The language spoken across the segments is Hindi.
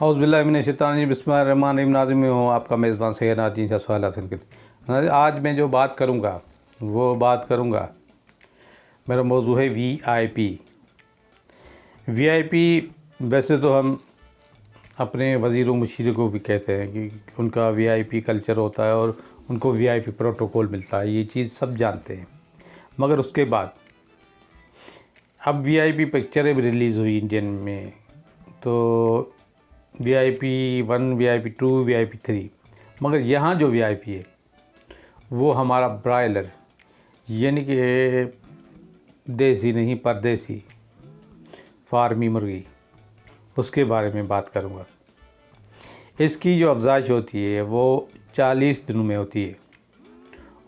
औज़ुबिल्लाहि बिस्मिल्लाहिर्रहमानिर्रहीम। नाज़िम में हूँ आपका मेज़बान सैयद नाज़ीम शाह सवाल हासिल। आज मैं जो बात करूँगा मेरा मौजू है वीआईपी। वीआईपी वैसे तो हम अपने वज़ीरों मुशीरों को भी कहते हैं कि उनका वीआईपी कल्चर होता है और उनको वीआईपी प्रोटोकॉल मिलता है, ये चीज़ सब जानते हैं। मगर उसके बाद अब वीआईपी पिक्चरें भी रिलीज़ हुई इंडियन में, तो वीआईपी 1, वीआईपी 2, वीआईपी 3। मगर यहाँ जो वीआईपी है वो हमारा ब्रायलर, यानी कि देसी नहीं परदेसी फार्मी मुर्गी, उसके बारे में बात करूँगा। इसकी जो अफज़ाइश होती है वो 40 दिनों में होती है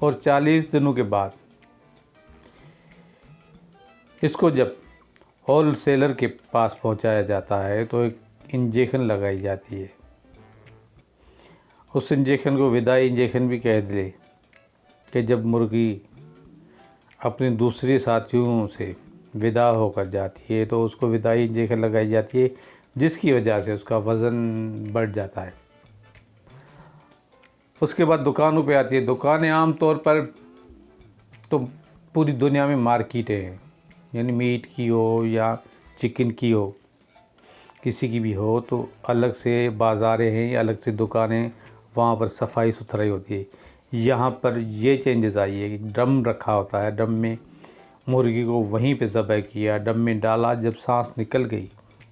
और 40 दिनों के बाद इसको जब होल सेलर के पास पहुंचाया जाता है तो एक इंजेक्शन लगाई जाती है। उस इंजेक्शन को विदाई इंजेक्शन भी कह दे कि जब मुर्गी अपने दूसरे साथियों से विदा होकर जाती है तो उसको विदाई इंजेक्शन लगाई जाती है, जिसकी वजह से उसका वज़न बढ़ जाता है। उसके बाद दुकानों पे आती है। दुकानें आम तौर पर तो पूरी दुनिया में मार्केटें हैं, यानी मीट की हो या चिकन की हो, किसी की भी हो, तो अलग से बाज़ारें हैं या अलग से दुकानें, वहाँ पर सफाई सुथराई होती है। यहाँ पर ये चेंजेस आई है कि ड्रम रखा होता है, ड्रम में मुर्गी को वहीं पे ज़बह किया, ड्रम में डाला, जब सांस निकल गई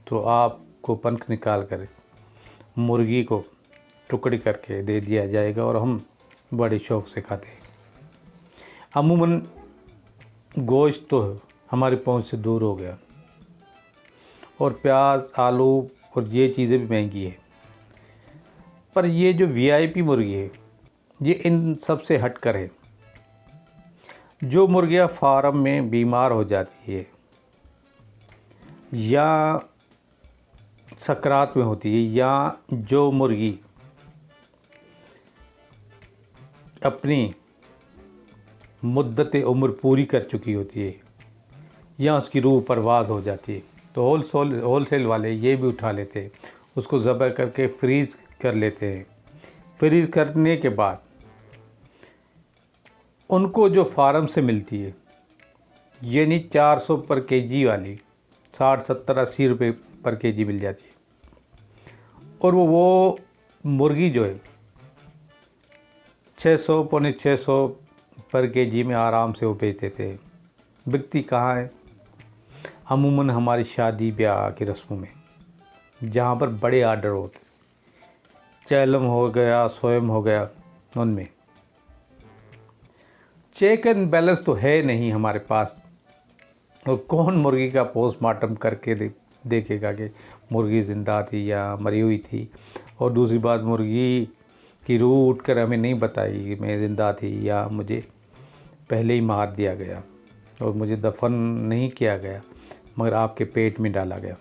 तो आपको पंख निकाल कर मुर्गी को टुकड़ी करके दे दिया जाएगा और हम बड़े शौक़ से खाते हैं। अमूमन गोश्त तो हमारी पहुंच से दूर हो गया और प्याज, आलू और ये चीज़ें भी महंगी है। पर ये जो वीआईपी मुर्गी है ये इन सब से हट कर है। जो मुर्गियाँ फार्म में बीमार हो जाती है या सकरात में होती है, या जो मुर्गी अपनी मुद्दत उम्र पूरी कर चुकी होती है या उसकी रूह परवाज़ हो जाती है, तो होलसेल वाले ये भी उठा लेते हैं, उसको ज़बह करके फ्रीज़ कर लेते हैं। फ्रीज़ करने के बाद उनको जो फार्म से मिलती है, यानी 400 पर केजी वाली 60, 70, 80 रुपये पर केजी मिल जाती है। और वो मुर्गी जो है 600, पौने 600 पर केजी में आराम से वो बेच देते हैं। बिकती कहाँ है? अमूमन हमारी शादी ब्याह की रस्मों में, जहाँ पर बड़े आर्डर होते, चैलम हो गया, स्वयं हो गया, उनमें चेक एंड बैलेंस तो है नहीं हमारे पास। और कौन मुर्गी का पोस्टमार्टम करके देखेगा कि मुर्गी ज़िंदा थी या मरी हुई थी। और दूसरी बात, मुर्गी की रूह उठकर हमें नहीं बताई कि मैं ज़िंदा थी या मुझे पहले ही मार दिया गया और मुझे दफन नहीं किया गया मगर आपके पेट में डाला गया।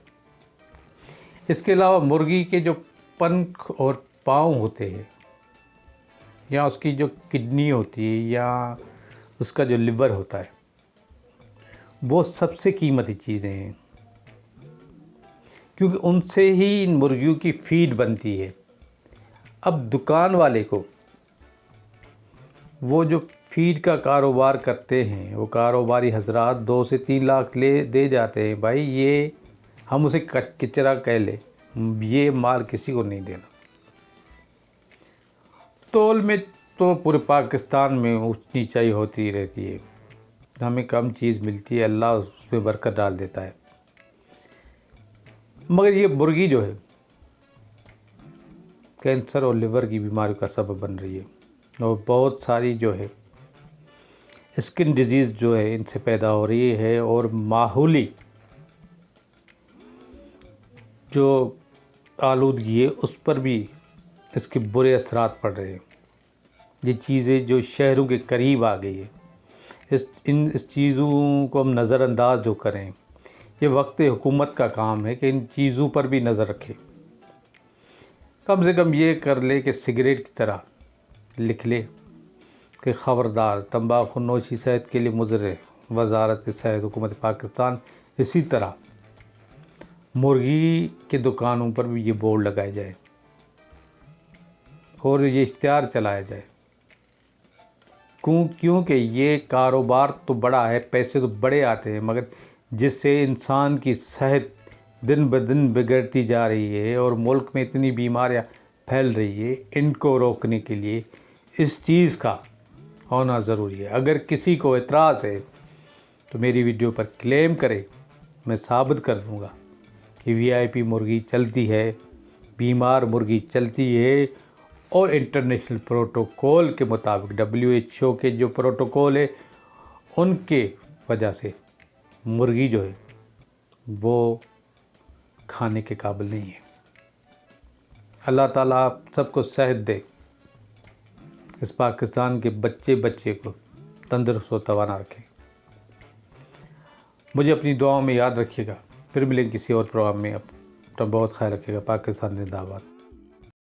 इसके अलावा मुर्गी के जो पंख और पाँव होते हैं या उसकी जो किडनी होती है या उसका जो लिवर होता है, वो सबसे कीमती चीज़ें हैं, क्योंकि उनसे ही इन मुर्गियों की फीड बनती है। अब दुकान वाले को वो जो फीड का कारोबार करते हैं, वो कारोबारी हजरात 2 से 3 लाख दे जाते हैं। भाई ये हम उसे किचरा कह ले, ये माल किसी को नहीं देना। तौल में तो पूरे पाकिस्तान में ऊंच नीचाई होती रहती है, हमें कम चीज़ मिलती है, अल्लाह उस पर बरकत डाल देता है। मगर ये मुर्गी जो है कैंसर और लिवर की बीमारियों का सबब बन रही है और बहुत सारी जो है स्किन डिजीज़ जो है इनसे पैदा हो रही है। और माहौली जो आलूदगी है उस पर भी इसके बुरे असरात पड़ रहे हैं। ये चीज़ें जो शहरों के करीब आ गई है, इस चीज़ों को हम नज़रअंदाज जो करें, ये वक्त हुकूमत का काम है कि इन चीज़ों पर भी नज़र रखे। कम से कम ये कर ले कि सिगरेट की तरह लिख ले कि ख़बरदार, तंबाकू नोशी सेहत के लिए मुज़र है, वजारत सेहत हुकूमत पाकिस्तान। इसी तरह मुर्गी के दुकानों पर भी ये बोर्ड लगाए जाए और ये इश्तिहार चलाया जाए। क्योंकि ये कारोबार तो बड़ा है, पैसे तो बड़े आते हैं, मगर जिससे इंसान की सेहत दिन ब दिन बिगड़ती जा रही है और मुल्क में इतनी बीमारियां फैल रही है, इनको रोकने के लिए इस चीज़ का होना ज़रूरी है। अगर किसी को एतराज़ है तो मेरी वीडियो पर क्लेम करे, मैं साबित कर दूँगा कि वीआईपी मुर्गी चलती है, बीमार मुर्गी चलती है और इंटरनेशनल प्रोटोकॉल के मुताबिक WHO के जो प्रोटोकॉल है उनके वजह से मुर्गी जो है वो खाने के काबिल नहीं है। अल्लाह ताला आप सबको सेहत दे, इस पाकिस्तान के बच्चे को तंदुरुस्त और तवाना रखे। मुझे अपनी दुआओं में याद रखिएगा। फिर मिलेंगे किसी और प्रोग्राम में। अपना बहुत ख्याल रखिएगा। पाकिस्तान जिंदाबाद।